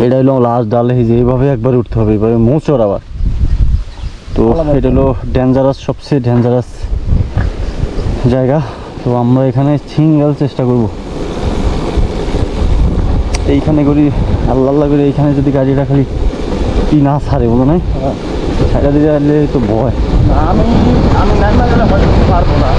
এটা হলো লাস্ট ডাল, এই যে এইভাবে একবার উঠতে হবে, এইভাবে মোচড় আবার। তো এটা হলো ডেঞ্জারাস, সবচেয়ে ডেঞ্জারাস জায়গা। তো আমরা এখানে সিঙ্গেল চেষ্টা করব, এইখানে করি আল্লাহ আল্লাহ করে, এইখানে যদি গাড়িটা খালি কি না ছাড়ে বলো নাই, ছাড়া দিয়ে আসলে তো ভয়। আমি নাইমা গেলে হয়তো পারবো না।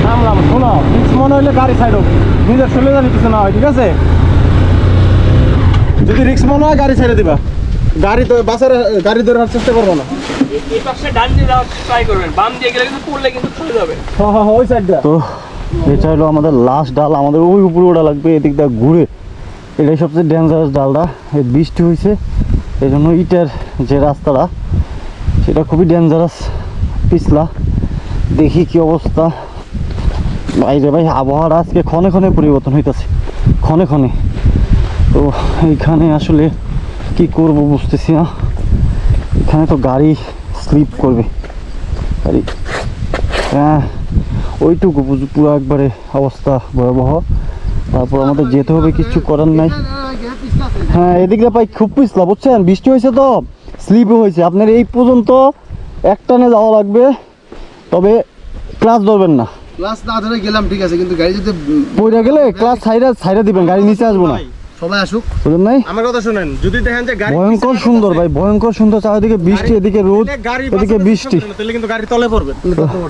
নামলাম, শোনো মনে হইলে গাড়ি সাইড হোক, নিজের চলে জানি কিছু না হয়, ঠিক আছে? যদি রিক্স মনে হয় গাড়ি ছেড়ে দিবা, গাড়ি তো বাসের গাড়ি ধরে চেষ্টা করবো না। এই পাশে ডান দিয়ে যাওয়ার ট্রাই করবেন, বাম দিয়ে গেলে কিন্তু পড়লে কিন্তু চলে যাবে। হ্যাঁ হ্যাঁ ওই সাইডটা। তো এটা হলো আমাদের লাস্ট ডাল, আমাদের ওই উপরে ওটা লাগবে, এদিক দিয়ে ঘুরে। এটাই সবচেয়ে ডেঞ্জারাস ডালটা। এই বৃষ্টি হয়েছে এই জন্য ইটের যে রাস্তাটা সেটা খুবই ডেঞ্জারাস, পিছলা। দেখি কি অবস্থা। বাইরে ভাই আবহাওয়াটা আজকে ক্ষণে ক্ষণে পরিবর্তন হইতেছে, ক্ষণে ক্ষণে। তো এইখানে আসলে কি করব বুঝতেছি না। এখানে তো গাড়ি স্লিপ করবে, গাড়ি, হ্যাঁ ওইটুকু পুরো একবারে অবস্থা ভয়াবহ। তারপর আমাদের যেতে হবে, কিছু করার নাই। হ্যাঁ এদিকে পাই খুব পিছলা, বুঝছেন? বৃষ্টি হয়েছে তো স্লিপও হয়েছে। আপনার এই পর্যন্ত একটানে যাওয়া লাগবে, তবে ক্লাস ধরবেন না। ক্লাস না ধরে গেলাম ঠিক আছে, কিন্তু গাড়ি যদি পড়ে গেলে ক্লাস ছাইরা দিবেন, গাড়ি নিচে আসবো না। সবাই আসুক, বুঝলেন নাই? আমার কথা শুনেন, যদি দেখেন যে গাড়ি ভয়ঙ্কর সুন্দর ভাই, ভয়ঙ্কর সুন্দর। চারিদিকে বৃষ্টি, এদিকে রোদ, এদিকে বৃষ্টি। তাহলে কিন্তু গাড়ি তলে পড়বে।